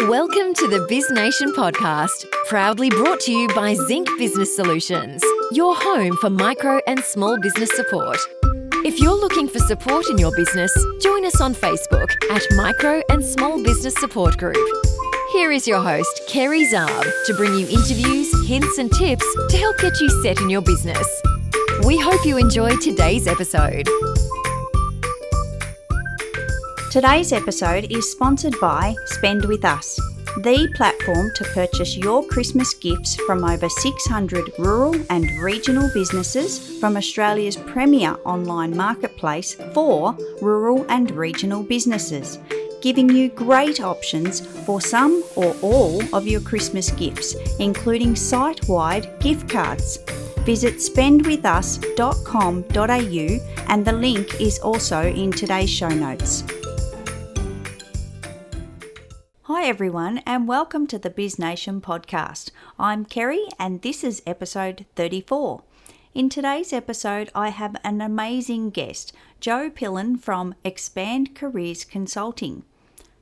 Welcome to the BizNation podcast, proudly brought to you by Zinc Business Solutions, your home for micro and small business support. If you're looking for support in your business, join us on Facebook at Micro and Small Business Support Group. Here is your host, Kerry Zarb, to bring you interviews, hints and tips to help get you set in your business. We hope you enjoy today's episode. Today's episode is sponsored by Spend With Us, the platform to purchase your Christmas gifts from over 600 rural and regional businesses from Australia's premier online marketplace for rural and regional businesses, giving you great options for some or all of your Christmas gifts, including site-wide gift cards. Visit spendwithus.com.au and the link is also in today's show notes. Hi everyone and welcome to the BizNation podcast. I'm Kerry and this is episode 34. In today's episode I have an amazing guest, Jo Pilon from Expand Careers Consulting.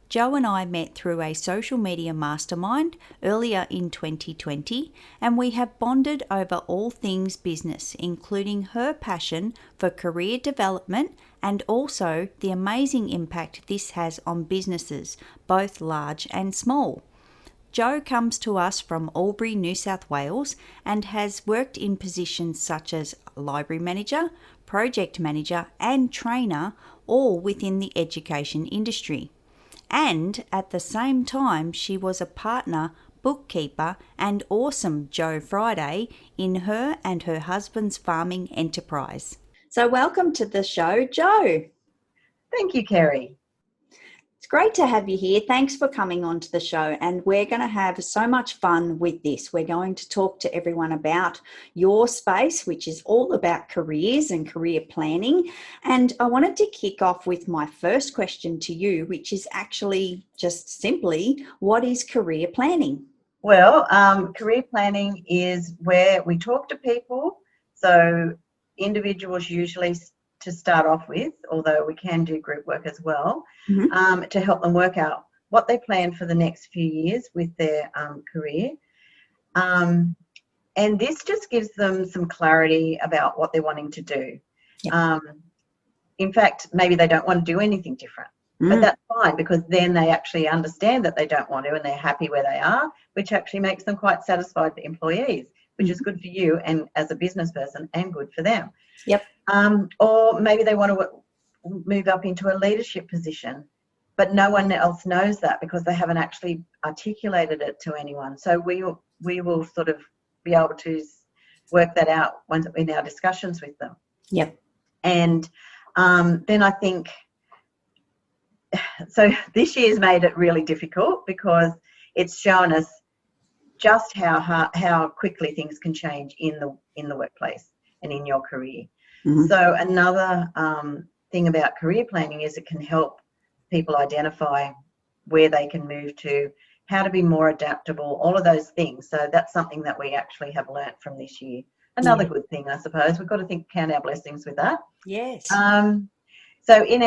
Jo and I met through a social media mastermind earlier in 2020 and we have bonded over all things business, including her passion for career development and also the amazing impact this has on businesses, both large and small. Jo comes to us from Albury, New South Wales and has worked in positions such as library manager, project manager and trainer, all within the education industry. And at the same time, she was a partner, bookkeeper, and awesome Joe Friday in her and her husband's farming enterprise. So welcome to the show, Jo. Thank you, Kerry. It's great to have you here. Thanks for coming on to the show. And we're going to have so much fun with this. We're going to talk to everyone about your space, which is all about careers and career planning. And I wanted to kick off with my first question to you, which is actually just simply, what is career planning? Well, career planning is where we talk to people. So individuals usually to start off with, although we can do group work as well, to help them work out what they plan for the next few years with their career. And this just gives them some clarity about what they're wanting to do. Yep. In fact, maybe they don't want to do anything different, but that's fine because then they actually understand that they don't want to and they're happy where they are, which actually makes them quite satisfied, the employees, which is good for you and as a business person and good for them. Yep. Or maybe they want to move up into a leadership position, but no one else knows that because they haven't actually articulated it to anyone. So we will sort of be able to work that out in our discussions with them. Yep. And then I think, so this year's made it really difficult because it's shown us just how quickly things can change in the workplace and in your career. So another thing about career planning is it can help people identify where they can move to, how to be more adaptable, all of those things. So that's something that we actually have learnt from this year. Another good thing, I suppose. We've got to count our blessings with that. Yes. So in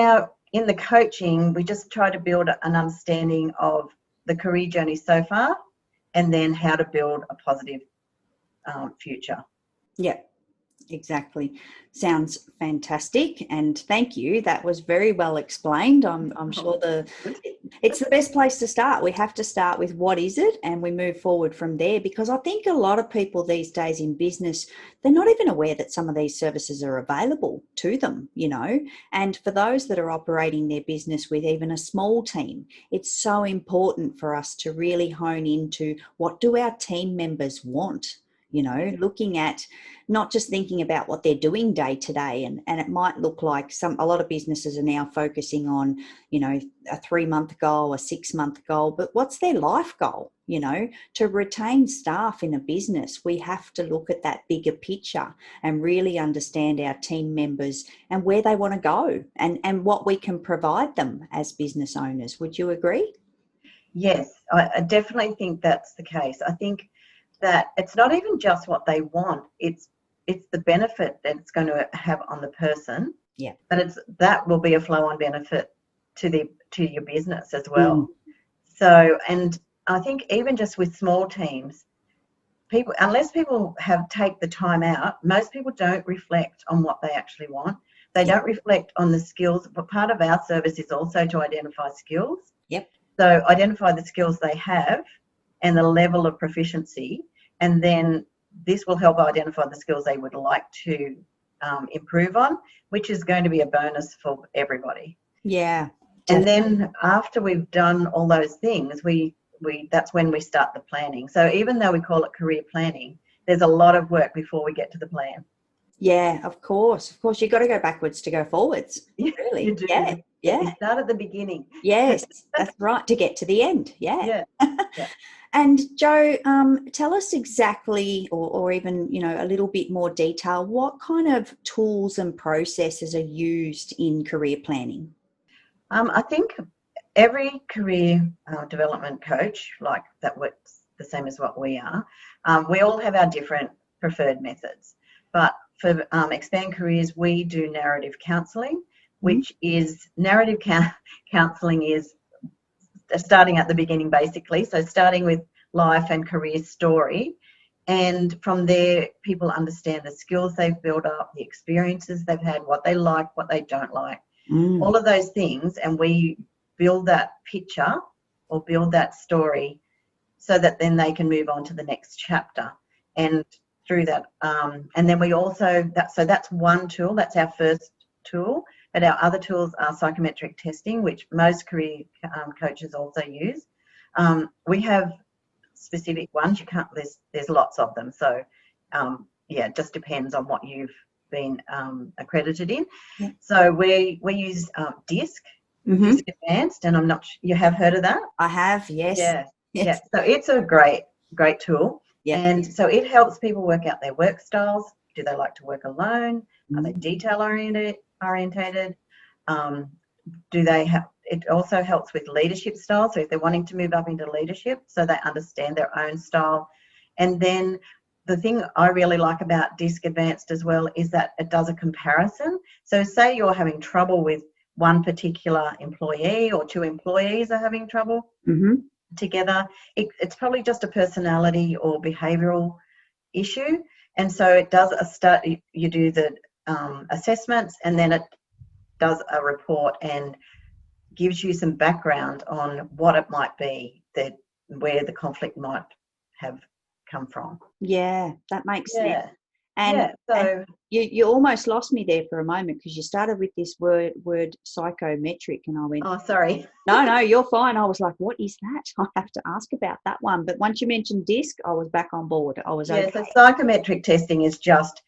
the coaching, we just try to build an understanding of the career journey so far and then how to build a positive future. Yeah. Exactly. Sounds fantastic. And thank you. That was very well explained. I'm sure it's the best place to start. We have to start with what is it and we move forward from there because I think a lot of people these days in business, they're not even aware that some of these services are available to them, and for those that are operating their business with even a small team, it's so important for us to really hone into what do our team members want. Looking at not just thinking about what they're doing day to day. And it might look like a lot of businesses are now focusing on, a 3-month goal, a 6-month goal, but what's their life goal? To retain staff in a business, we have to look at that bigger picture and really understand our team members and where they want to go and what we can provide them as business owners. Would you agree? Yes, I definitely think that's the case. I think that it's not even just what they want, it's the benefit that it's going to have on the person. Yeah. But that will be a flow-on benefit to your business as well. So, and I think even just with small teams, unless people take the time out, most people don't reflect on what they actually want. They don't reflect on the skills, but part of our service is also to identify skills. Yep. So identify the skills they have and the level of proficiency, and then this will help identify the skills they would like to improve on, which is going to be a bonus for everybody. Yeah. And then after we've done all those things, that's when we start the planning. So even though we call it career planning, there's a lot of work before we get to the plan. Yeah, of course. You've got to go backwards to go forwards. Really? You do. Yeah. You start at the beginning. Yes, that's right, to get to the end. Yeah. Yeah. And Jo, tell us exactly, or even, a little bit more detail, what kind of tools and processes are used in career planning? I think every career development coach, like that works the same as what we are, we all have our different preferred methods. But for Expand Careers, we do narrative counselling, which is narrative counselling is starting at the beginning, basically. So starting with life and career story. And from there, people understand the skills they've built up, the experiences they've had, what they like, what they don't like, all of those things. And we build that picture or build that story so that then they can move on to the next chapter. And through that, and then we also, that's one tool, that's our first tool. But our other tools are psychometric testing, which most career coaches also use. We have specific ones. There's lots of them. So it just depends on what you've been accredited in. Yeah. So we use DISC, DISC Advanced, and I'm not sure you have heard of that. I have, yes. Yeah. So it's a great tool. Yeah. And so it helps people work out their work styles. Do they like to work alone? Are they detail orientated? Do they have? It also helps with leadership style. So if they're wanting to move up into leadership, so they understand their own style. And then the thing I really like about DISC Advanced as well is that it does a comparison. So say you're having trouble with one particular employee, or two employees are having trouble together. It's probably just a personality or behavioural issue. And so it does you do the assessments, and then it does a report and gives you some background on what it might be, where the conflict might have come from. Yeah, that makes sense. And and you almost lost me there for a moment, because you started with this word psychometric, and I went, oh, sorry. No, you're fine. I was like, what is that? I have to ask about that one. But once you mentioned DISC, I was back on board. I was okay. So psychometric testing is just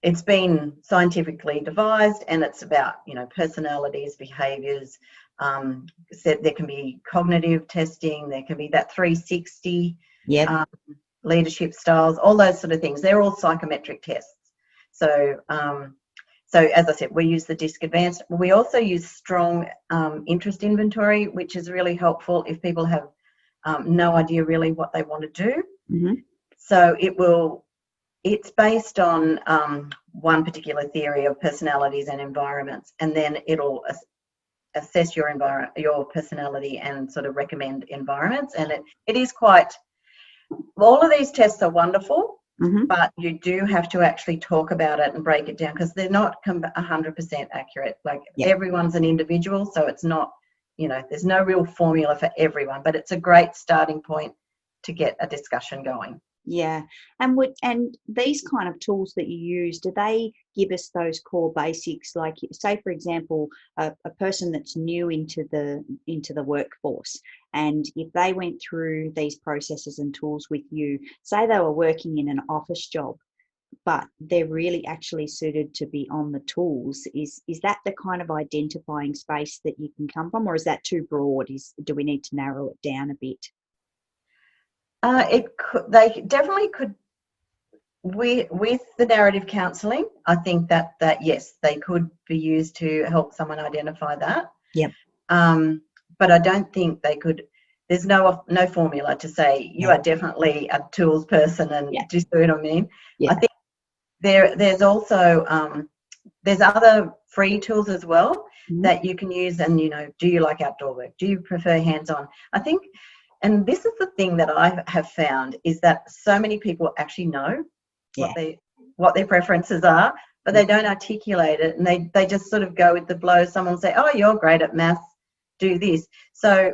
it's been scientifically devised, and it's about personalities, behaviours. There can be cognitive testing, there can be that 360 leadership styles, all those sort of things. They're all psychometric tests. So as I said, we use the DISC Advanced. We also use strong interest inventory, which is really helpful if people have no idea really what they want to do. So it's based on one particular theory of personalities and environments, and then it'll assess your personality and sort of recommend environments. And it is quite, all of these tests are wonderful, but you do have to actually talk about it and break it down, because they're not 100% accurate. Like everyone's an individual, so it's not, there's no real formula for everyone, but it's a great starting point to get a discussion going. Yeah. And these kind of tools that you use, do they give us those core basics? Like, say, for example, a person that's new into the workforce, and if they went through these processes and tools with you, say they were working in an office job, but they're really actually suited to be on the tools, is that the kind of identifying space that you can come from, or is that too broad? Do we need to narrow it down a bit? They definitely could. With the narrative counselling, I think that yes, they could be used to help someone identify that. Yep. But I don't think they could. There's no formula to say you are definitely a tools person, and do you see what I mean? Yeah. I think there's also there's other free tools as well that you can use, and do you like outdoor work? Do you prefer hands-on? I think and this is the thing that I have found is that so many people actually know Yeah. what their preferences are, but they don't articulate it, and they just sort of go with the flow. Someone will say, oh, you're great at maths, do this. So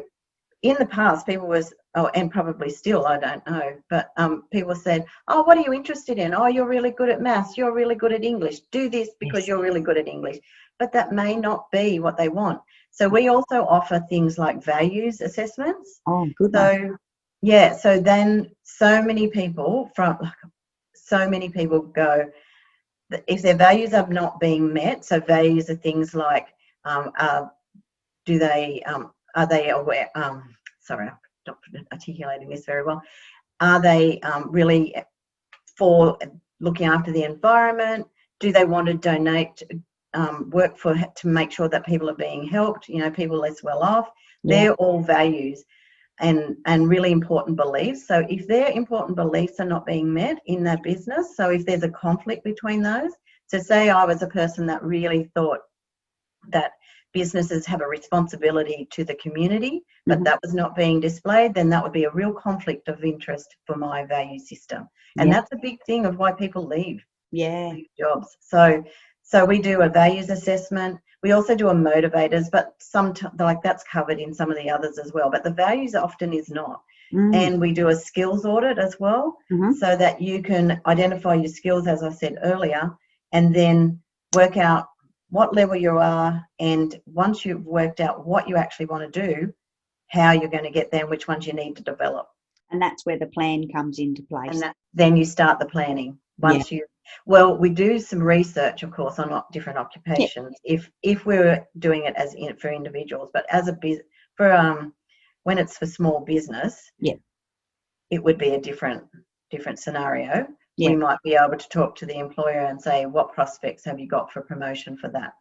in the past, people was, oh, and probably still, I don't know, but people said, oh, what are you interested in? Oh, you're really good at maths, you're really good at English, do this because Yes. you're really good at English. But that may not be what they want. So we also offer things like values assessments. Oh, good one. So yeah, so then so many people go, if their values are not being met, so values are things like, do they, are they aware, sorry, I'm not articulating this very well. Are they really for looking after the environment? Do they want to donate, work to make sure that people are being helped, people less well off? Yeah. They're all values and really important beliefs. So if their important beliefs are not being met in their business, so if there's a conflict between those, so say I was a person that really thought that businesses have a responsibility to the community, but that was not being displayed, then that would be a real conflict of interest for my value system. And that's a big thing of why people leave jobs. So we do a values assessment. We also do a motivators, but like that's covered in some of the others as well. But the values often is not. And we do a skills audit as well, so that you can identify your skills, as I said earlier, and then work out what level you are, and once you've worked out what you actually want to do, how you're going to get there and which ones you need to develop. And that's where the plan comes into place. And then you start the planning. Well, we do some research, of course, on different occupations. If we're doing it for individuals, but as when it's for small business, it would be a different scenario. We might be able to talk to the employer and say, what prospects have you got for promotion for that?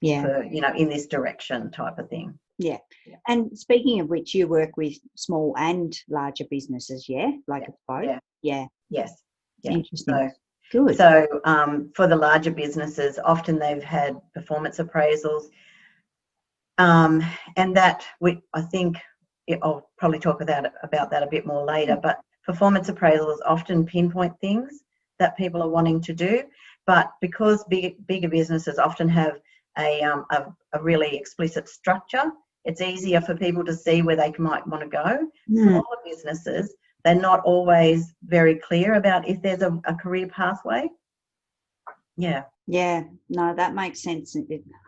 For, in this direction type of thing. Yeah. And speaking of which, you work with small and larger businesses, like it's both? Yeah. Yes. Yeah. Interesting. Good. So for the larger businesses, often they've had performance appraisals, and that I think I'll probably talk about that a bit more later, but performance appraisals often pinpoint things that people are wanting to do, but because bigger businesses often have a really explicit structure, it's easier for people to see where they might want to go. Smaller businesses, they're not always very clear about if there's a career pathway. Yeah. Yeah, no, that makes sense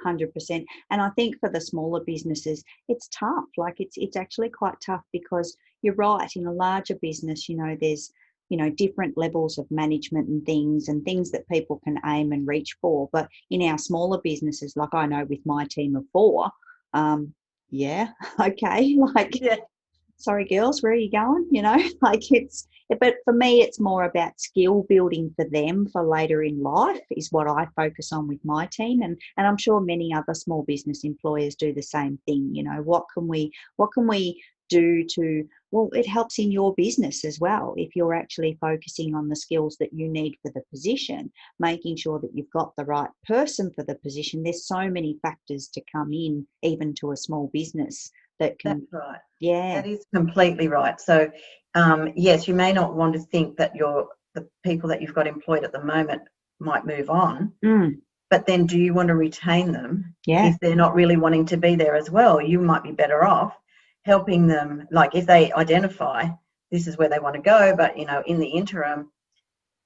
100%. And I think for the smaller businesses, it's tough. Like it's actually quite tough because you're right. In a larger business, there's different levels of management and things that people can aim and reach for. But in our smaller businesses, like I know with my team of 4, okay, sorry girls, where are you going? But for me, it's more about skill building for them for later in life is what I focus on with my team. And I'm sure many other small business employers do the same thing. What can we do it helps in your business as well. If you're actually focusing on the skills that you need for the position, making sure that you've got the right person for the position. There's so many factors to come in, even to a small business that can. That's right. Yeah. That is completely right. So, yes, you may not want to think that the people that you've got employed at the moment might move on, but then do you want to retain them? If they're not really wanting to be there as well, you might be better off helping them. Like if they identify this is where they want to go, but in the interim,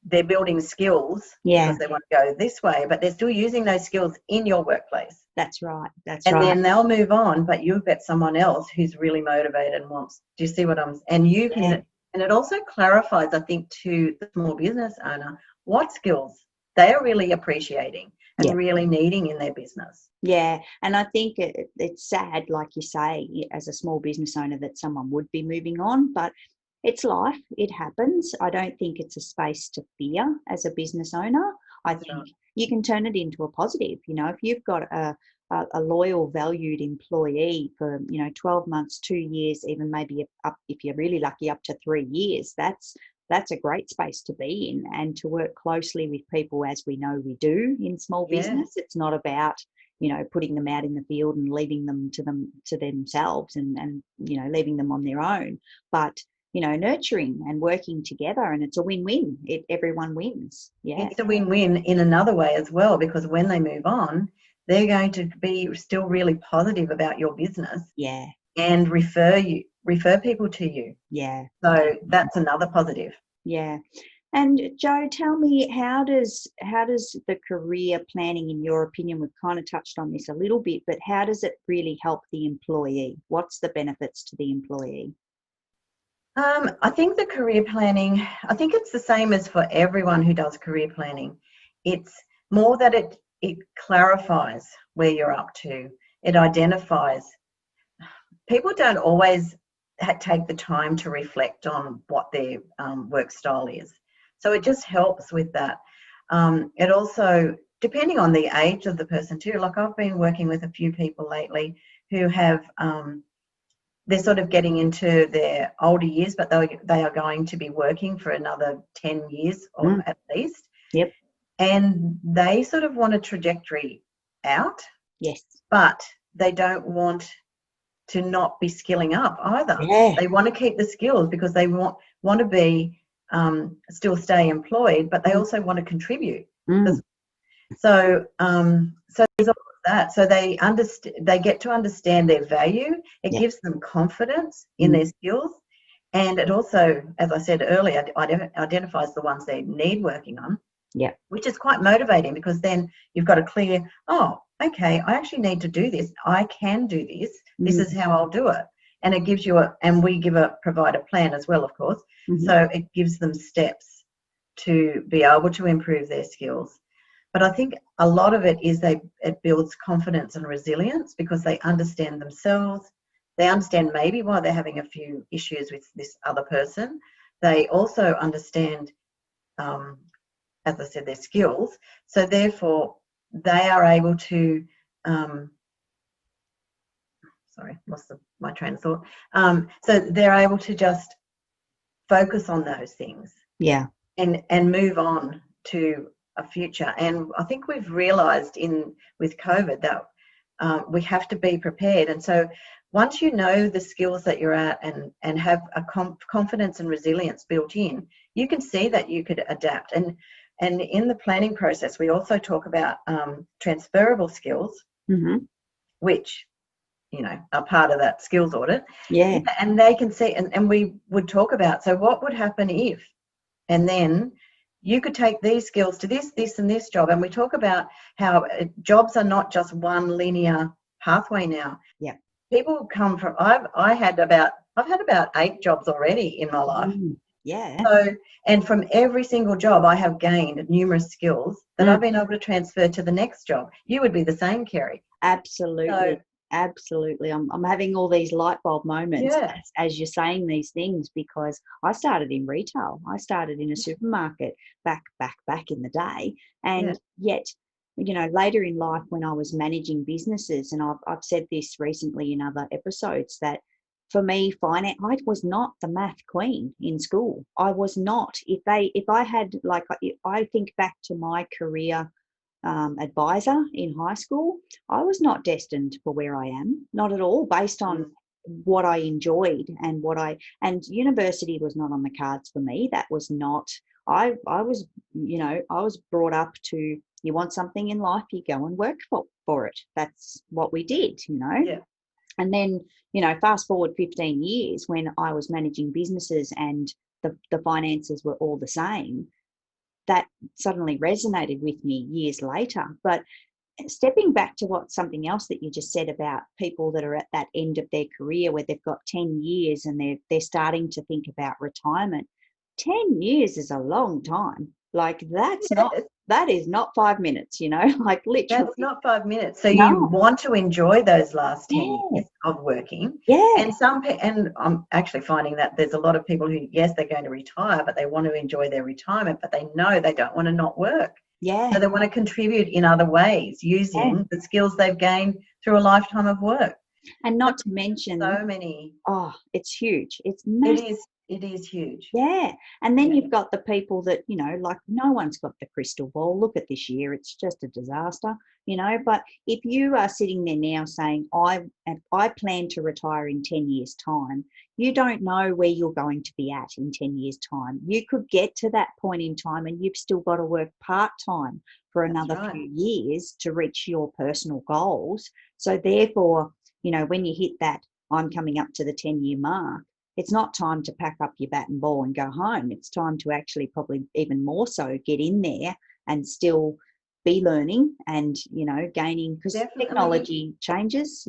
they're building skills because they want to go this way, but they're still using those skills in your workplace. That's right. And then they'll move on, but you've got someone else who's really motivated and wants. Do you see what and you can, and it also clarifies, I think, to the small business owner what skills they are really appreciating and really needing in their business. Yeah, and I think it's sad, like you say, as a small business owner, that someone would be moving on, but it's life. It happens. I don't think it's a space to fear as a business owner. I think you can turn it into a positive. If you've got a loyal, valued employee for 12 months, 2 years, even maybe up, if you're really lucky, up to 3 years, that's a great space to be in, and to work closely with people, as we know we do in small business. It's not about putting them out in the field and leaving them to themselves and leaving them on their own, but nurturing and working together, and it's a win-win. Everyone wins. Yeah, it's a win-win in another way as well, because when they move on, they're going to be still really positive about your business. Yeah. And refer people to you. Yeah. So that's another positive. Yeah. And Jo, tell me, how does the career planning, in your opinion, we've kind of touched on this a little bit, but how does it really help the employee? What's the benefits to the employee? I think the career planning, I think it's the same as for everyone who does career planning. It's more that it clarifies where you're up to. It identifies. People don't always take the time to reflect on what their work style is. So it just helps with that. It also, depending on the age of the person too, like I've been working with a few people lately who have, they're sort of getting into their older years, but they are going to be working for another 10 years or at least. Yep. And they sort of want a trajectory out. Yes. But they don't want to not be skilling up either. Yeah. They want to keep the skills because they want to be still stay employed, but they also want to contribute. So there's all of that. So they get to understand their value. It gives them confidence in their skills, and it also, as I said earlier, identifies the ones they need working on. Yeah. Which is quite motivating, because then you've got a clear, okay, I actually need to do this. I can do this. This is how I'll do it. And it gives you and we provide a plan as well, of course. So it gives them steps to be able to improve their skills. But I think a lot of it is it builds confidence and resilience, because they understand themselves. They understand maybe why they're having a few issues with this other person. They also understand, as I said, their skills. So therefore, they are able to, lost my train of thought. So they're able to just focus on those things. Yeah. And move on to a future. And I think we've realised with COVID that we have to be prepared. And so once you know the skills that you're at and have a confidence and resilience built in, you can see that you could adapt. And in the planning process, we also talk about transferable skills, which, are part of that skills audit. Yeah. And they can see, and we would talk about, so what would happen if, and then you could take these skills to this, and this job. And we talk about how jobs are not just one linear pathway now. Yeah. People come from, I've had about 8 jobs already in my life. Yeah. So, and from every single job, I have gained numerous skills that I've been able to transfer to the next job. You would be the same, Kerry. Absolutely. So, absolutely. I'm having all these light bulb moments as you're saying these things, because I started in retail. I started in a supermarket back in the day. And yet, later in life, when I was managing businesses, and I've said this recently in other episodes, that for me, finance, I was not the math queen in school. I was not. If I had, I think back to my career advisor in high school, I was not destined for where I am, not at all, based on what I enjoyed and university was not on the cards for me. That was not, I was brought up to, you want something in life, you go and work for it. That's what we did, Yeah. And then, fast forward 15 years when I was managing businesses and the finances were all the same, that suddenly resonated with me years later. But stepping back to something else that you just said about people that are at that end of their career where they've got 10 years and they're starting to think about retirement. 10 years is a long time. That is not 5 minutes, like literally. That's not 5 minutes. So you want to enjoy those last 10 years of working. Yeah. And I'm actually finding that there's a lot of people who, yes, they're going to retire, but they want to enjoy their retirement, but they know they don't want to not work. Yeah. So they want to contribute in other ways using the skills they've gained through a lifetime of work. And not to mention so many. Oh, it's huge. It's massive. It is. It is huge. Yeah. And then Yeah. you've got the people that, like no one's got the crystal ball. Look at this year. It's just a disaster, But if you are sitting there now saying, I plan to retire in 10 years' time, you don't know where you're going to be at in 10 years' time. You could get to that point in time and you've still got to work part-time for another few years to reach your personal goals. So therefore, when you hit that, I'm coming up to the 10-year mark, it's not time to pack up your bat and ball and go home. It's time to actually probably even more so get in there and still be learning and, gaining, because technology changes,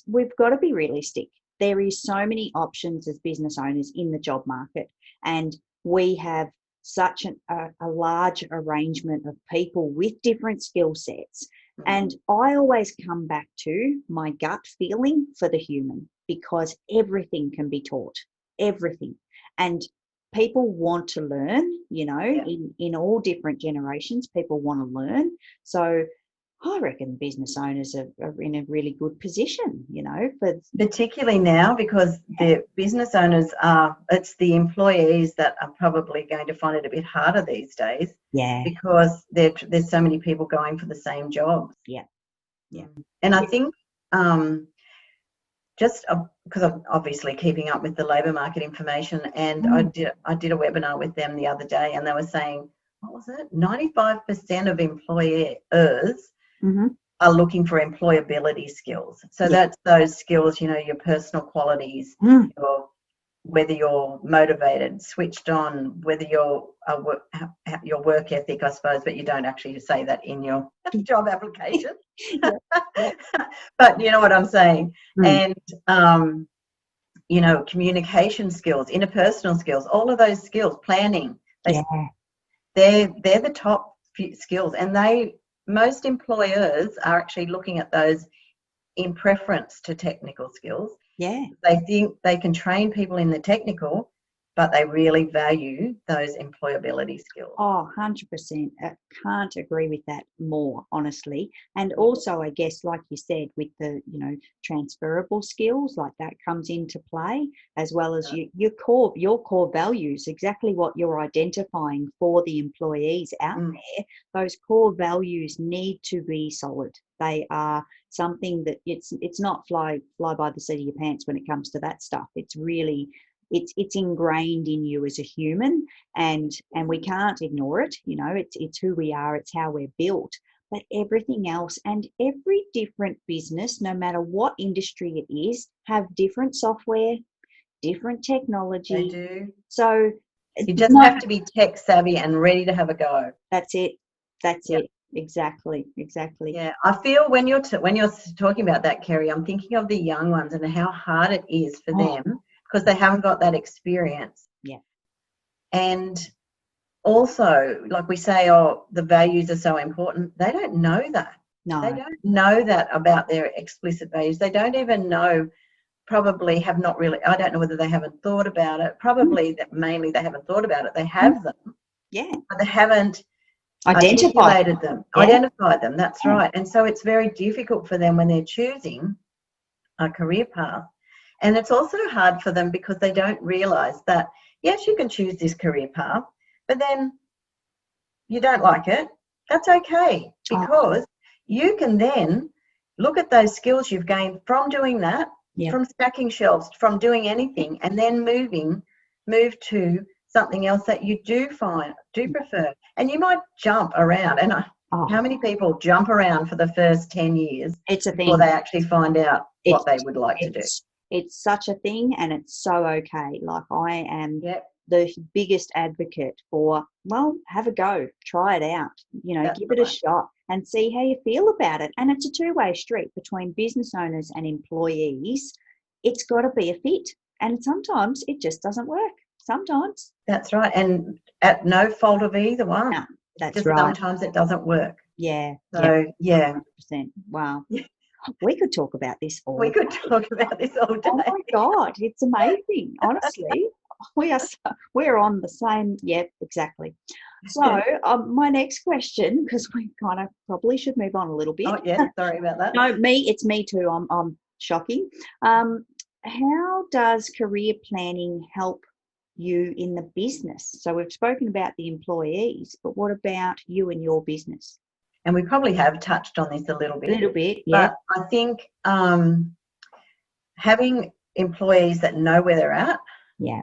We've got to be realistic. There is so many options as business owners in the job market, and we have such a large arrangement of people with different skill sets. And I always come back to my gut feeling for the human, because everything can be taught, everything. And people want to learn, in all different generations, people want to learn. So I reckon business owners are in a really good position, particularly now, because the business owners it's the employees that are probably going to find it a bit harder these days. Yeah. Because there's so many people going for the same jobs. Yeah. Yeah. And I think just because I'm obviously keeping up with the labour market information, and I did a webinar with them the other day, and they were saying, what was it? 95% of employers are looking for employability skills. So that's those skills, your personal qualities, whether you're motivated, switched on, whether your work ethic, I suppose, but you don't actually say that in your job application. But you know what I'm saying. And communication skills, interpersonal skills, all of those skills, planning. They're the top few skills, and most employers are actually looking at those in preference to technical skills. Yeah. They think they can train people in the technical, but they really value those employability skills. Oh, 100%. I can't agree with that more, honestly. And also, I guess, like you said, with the, transferable skills, like that comes into play, as well as your core values, exactly what you're identifying for the employees out there. Those core values need to be solid. They are something that it's not fly by the seat of your pants when it comes to that stuff. It's really, it's ingrained in you as a human, and we can't ignore it. It's who we are, it's how we're built. But everything else, and every different business, no matter what industry it is, have different software, different technology. They do. So you just have to be tech savvy and ready to have a go. That's it. It. Exactly. Yeah, I feel when you're talking about that, Kerry, I'm thinking of the young ones and how hard it is for them, because they haven't got that experience. Yeah. And also, like we say, the values are so important. They don't know that. No. They don't know that about their explicit values. They don't even know, probably have not really, I don't know whether they haven't thought about it. Probably that mainly they haven't thought about it. They have them. Yeah. But they haven't identified them. That's right. And so it's very difficult for them when they're choosing a career path. And it's also hard for them because they don't realize that, yes, you can choose this career path, but then you don't like it. That's okay, because you can then look at those skills you've gained from doing that, from stacking shelves, from doing anything, and then move to something else that you do prefer. And you might jump around. And how many people jump around for the first 10 years before they actually find out what they would like to do? It's such a thing, and it's so okay. Like, I am the biggest advocate for, have a go, try it out, give it a shot and see how you feel about it. And it's a two-way street between business owners and employees. It's got to be a fit. And sometimes it just doesn't work. Sometimes. That's right. And at no fault of either one. No, that's just right. Sometimes it doesn't work. Yeah. So, 100%. Wow. We could talk about this all day. We could talk about this all day. Oh my God, it's amazing. Honestly, we're on the same. Yep, exactly. So my next question, because we kind of probably should move on a little bit. Oh yeah, sorry about that. No, it's me too. I'm shocking. How does career planning help you in the business? So we've spoken about the employees, but what about you and your business? And we probably have touched on this a little bit. A little bit, yeah. But I think having employees that know where they're at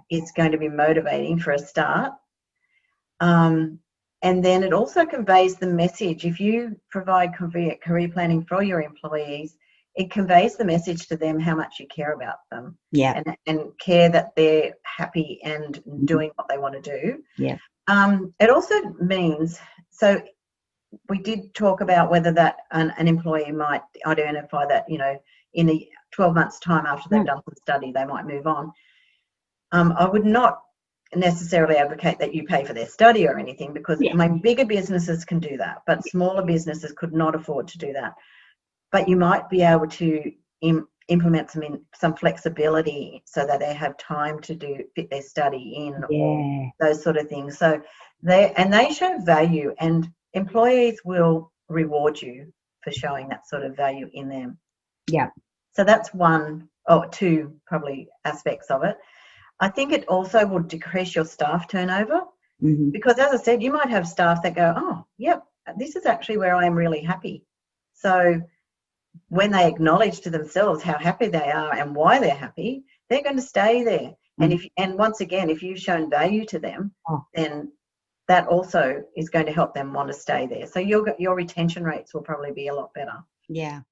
is going to be motivating for a start. And then it also conveys the message. If you provide career planning for your employees, it conveys the message to them how much you care about them. Yeah. And care that they're happy and doing what they want to do. Yeah. It also means, so we did talk about whether that an employee might identify that, in a 12 months' time after they've done some study, they might move on. I would not necessarily advocate that you pay for their study or anything, because bigger businesses can do that, but smaller businesses could not afford to do that. But you might be able to implement some flexibility so that they have time to fit their study in, or those sort of things. So they show value, and employees will reward you for showing that sort of value in them. Yeah. So that's one or two probably aspects of it. I think it also will decrease your staff turnover, because, as I said, you might have staff that go, oh, yep, this is actually where I am really happy. So when they acknowledge to themselves how happy they are and why they're happy, they're going to stay there. And once again, if you've shown value to them, then that also is going to help them want to stay there. So your retention rates will probably be a lot better. Yeah.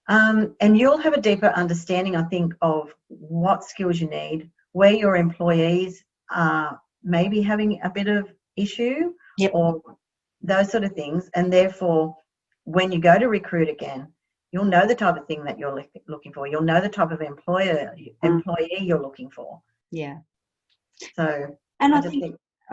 And you'll have a deeper understanding, I think, of what skills you need, where your employees are maybe having a bit of issue, or those sort of things. And therefore, when you go to recruit again, you'll know the type of thing that you're looking for. You'll know the type of employee you're looking for. Yeah. So, and I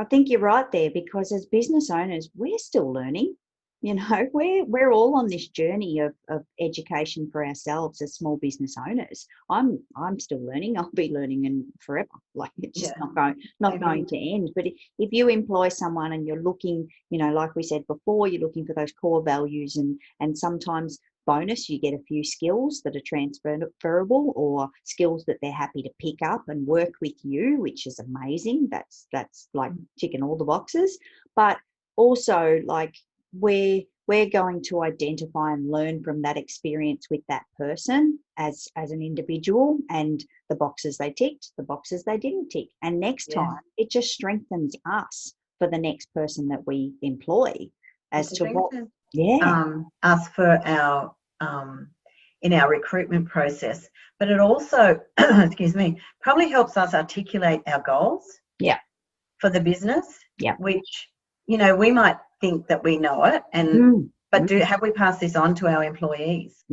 think you're right there, because as business owners, we're still learning. We're all on this journey of education for ourselves as small business owners. I'm still learning. I'll be learning and forever. Like, it's just not going to end. But if you employ someone and you're looking, like we said before, you're looking for those core values, and sometimes bonus, you get a few skills that are transferable, or skills that they're happy to pick up and work with you, which is amazing. That's like ticking all the boxes. But also, like, we're going to identify and learn from that experience with that person as an individual, and the boxes they ticked, the boxes they didn't tick. And next time, it just strengthens us for the next person that we employ as to what. Us for our in our recruitment process, but it also excuse me, probably helps us articulate our goals for the business, which we might think that we know it, and but have we passed this on to our employees?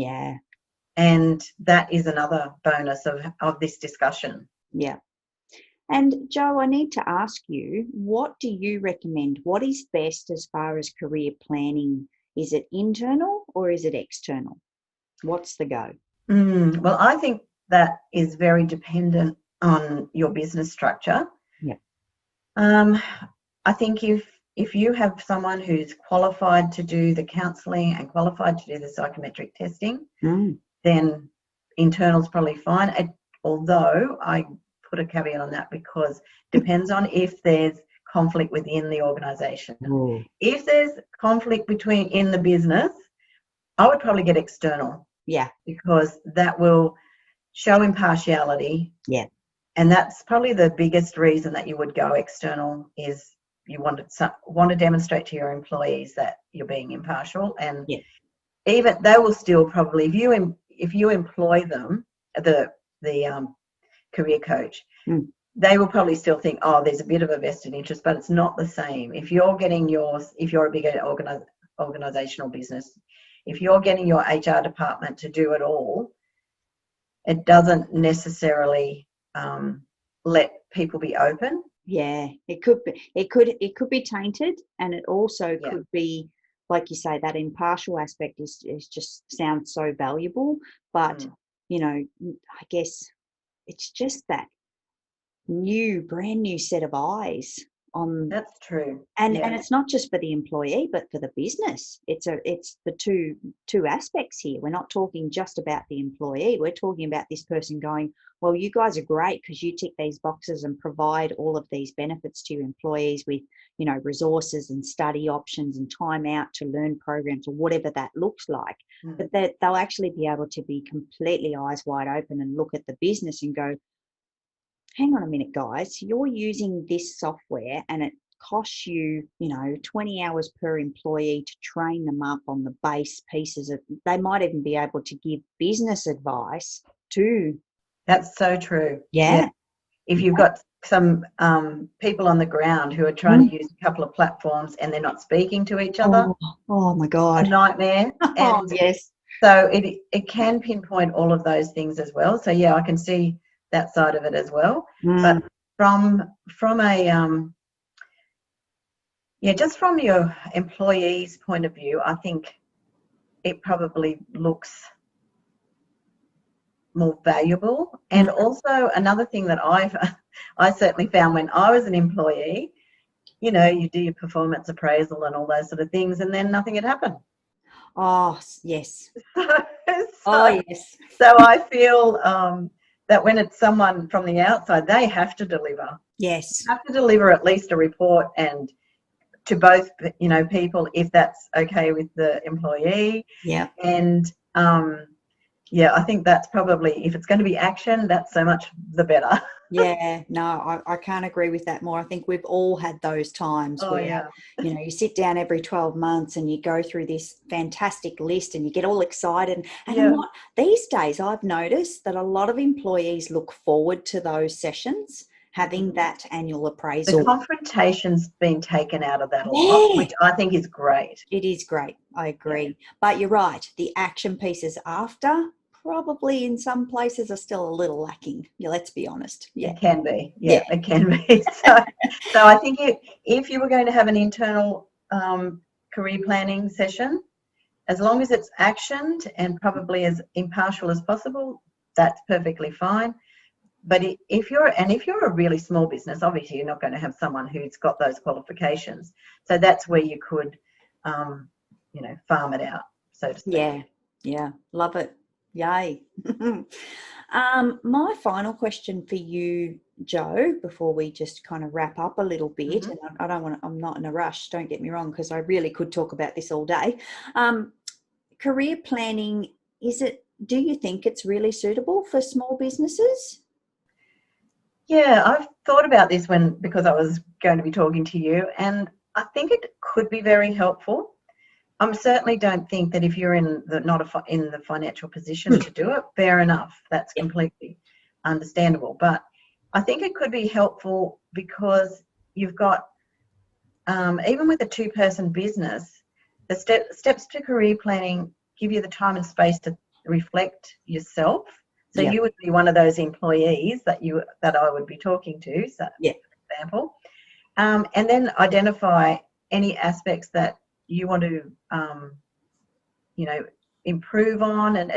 And that is another bonus of this discussion. And Jo, I need to ask you, what do you recommend? What is best as far as career planning? Is it internal or is it external? What's the go? Well, I think that is very dependent on your business structure. I think if you have someone who's qualified to do the counselling and qualified to do the psychometric testing, then internal's probably fine. Although I put a caveat on that, because depends on if there's conflict within the organisation. If there's conflict in the business, I would probably get external. Because that will show impartiality. And that's probably the biggest reason that you would go external, is you want to demonstrate to your employees that you're being impartial. And even they will still probably, if you employ them, the career coach, they will probably still think, oh, there's a bit of a vested interest, but it's not the same. If you're a bigger organisational business, if you're getting your HR department to do it all, it doesn't necessarily let people be open. It could be tainted, and it also could be, like you say, that impartial aspect is just sounds so valuable. But I guess it's just that brand new set of eyes on. That's true. And Yeah. and it's not just for the employee, but for the business. It's the two aspects here. We're not talking just about the employee. We're talking about this person going, well, you guys are great because you tick these boxes and provide all of these benefits to your employees with, resources and study options and time out to learn programs or whatever that looks like. But that they'll actually be able to be completely eyes wide open and look at the business and go, hang on a minute, guys, you're using this software and it costs you, 20 hours per employee to train them up on the base pieces of, they might even be able to give business advice too. That's so true. Yeah. If you've got some people on the ground who are trying to use a couple of platforms and they're not speaking to each other. Oh my God. A nightmare. And yes. so it can pinpoint all of those things as well. So yeah, I can see that side of it as well. But from a just from your employee's point of view, I think it probably looks more valuable. And also another thing that I certainly found when I was an employee, you do your performance appraisal and all those sort of things, and then nothing had happened. Oh yes. Yes. So I feel that when it's someone from the outside, they have to deliver. Yes. They have to deliver at least a report and to both, people, if that's okay with the employee. Yeah. And I think that's probably, if it's going to be action, that's so much the better. Yeah, no, I can't agree with that more. I think we've all had those times where, you sit down every 12 months and you go through this fantastic list and you get all excited. And these days I've noticed that a lot of employees look forward to those sessions, having that annual appraisal. The confrontation's been taken out of that a lot, which I think is great. It is great. I agree. Yeah. But you're right. The action pieces after probably in some places are still a little lacking. Yeah, let's be honest. Yeah. It can be. Yeah, it can be. So I think if you were going to have an internal career planning session, as long as it's actioned and probably as impartial as possible, that's perfectly fine. But if you're a really small business, obviously you're not going to have someone who's got those qualifications. So that's where you could, farm it out, so to speak. Yeah, love it. Yay. My final question for you, Jo, before we just kind of wrap up a little bit, and I'm not in a rush, don't get me wrong, because I really could talk about this all day. Career planning, do you think it's really suitable for small businesses? Yeah, I've thought about this because I was going to be talking to you, and I think it could be very helpful. I certainly don't think that if you're not in the financial position to do it, fair enough. That's completely understandable. But I think it could be helpful because you've got, even with a two-person business, the steps to career planning give you the time and space to reflect yourself. So you would be one of those employees that I would be talking to, so for example, and then identify any aspects that you want to, improve on, and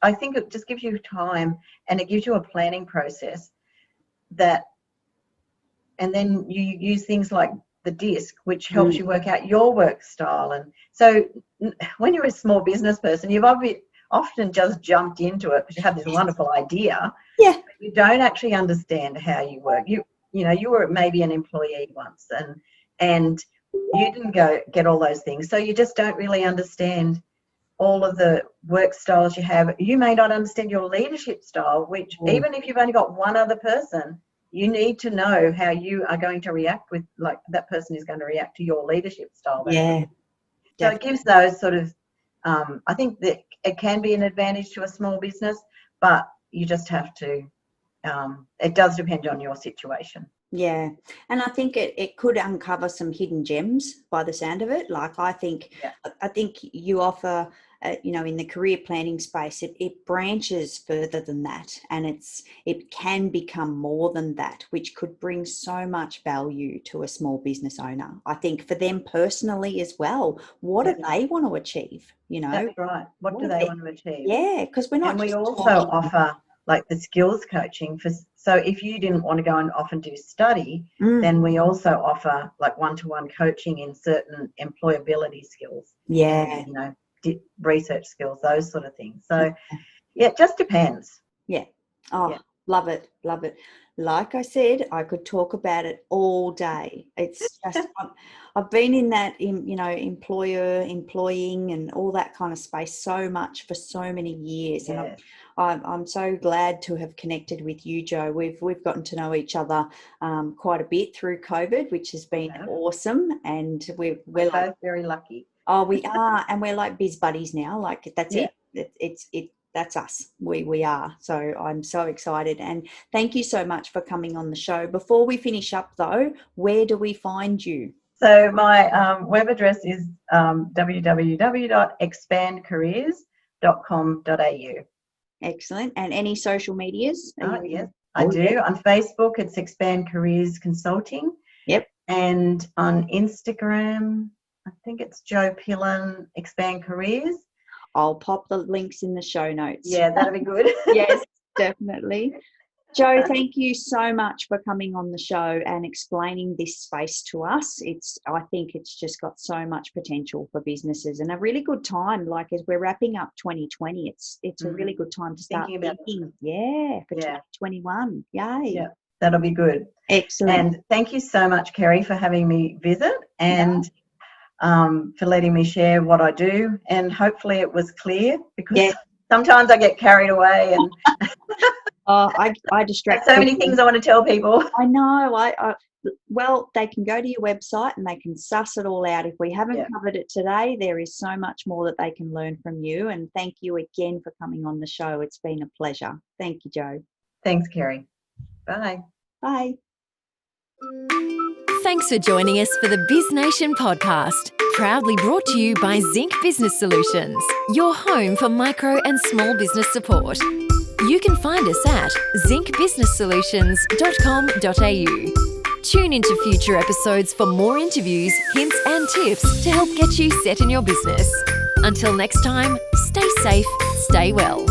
I think it just gives you time, and it gives you a planning process and then you use things like the DISC, which helps you work out your work style. And so when you're a small business person, you've often just jumped into it because you have this wonderful idea. Yeah. But you don't actually understand how you work. You were maybe an employee once and you didn't get all those things. So you just don't really understand all of the work styles you have. You may not understand your leadership style, which even if you've only got one other person, you need to know how you are going to react with, like, that person is going to react to your leadership style. Yeah. So it gives those sort of, I think that it can be an advantage to a small business, but you just have to, it does depend on your situation. Yeah. And I think it could uncover some hidden gems by the sound of it. Like, I think you offer, in the career planning space, it branches further than that, and it can become more than that, which could bring so much value to a small business owner. I think for them personally as well, what do they want to achieve? That's right. What do they want to achieve? Yeah, because we're not. And we also offer like the skills coaching so if you didn't want to go and often do study, then we also offer like one-to-one coaching in certain employability skills. Yeah. And, research skills, those sort of things. So it just depends. Yeah. Oh, love it. Love it. Like I said, I could talk about it all day. It's just, I've been in that, employer, employing and all that kind of space so much for so many years. Yeah. And I'm so glad to have connected with you, Jo. We've gotten to know each other quite a bit through COVID, which has been awesome. And we're both very lucky. Oh, we are. And we're like biz buddies now. Like that's it. It's that's us. We are. So I'm so excited. And thank you so much for coming on the show. Before we finish up though, where do we find you? So my web address is www.expandcareers.com.au. Excellent. And any social medias? Yes, I do. Yeah. On Facebook, it's Expand Careers Consulting. Yep. And on Instagram, I think it's Jo Pilon Expand Careers. I'll pop the links in the show notes. Yeah, that'll be good. Yes, definitely. Jo, thank you so much for coming on the show and explaining this space to us. I think it's just got so much potential for businesses and a really good time. Like as we're wrapping up 2020, it's a really good time to start thinking. For 2021. Yay. Yeah, that'll be good. Excellent. And thank you so much, Kerry, for having me visit and for letting me share what I do. And hopefully it was clear because sometimes I get carried away and I distract so many things I want to tell people. I know. Well, they can go to your website and they can suss it all out. If we haven't covered it today, there is so much more that they can learn from you. And thank you again for coming on the show. It's been a pleasure. Thank you, Jo. Thanks, Kerry. Bye. Bye. Thanks for joining us for the BizNation podcast, proudly brought to you by Zinc Business Solutions, your home for micro and small business support. You can find us at zincbusinesssolutions.com.au. Tune into future episodes for more interviews, hints and tips to help get you set in your business. Until next time, stay safe, stay well.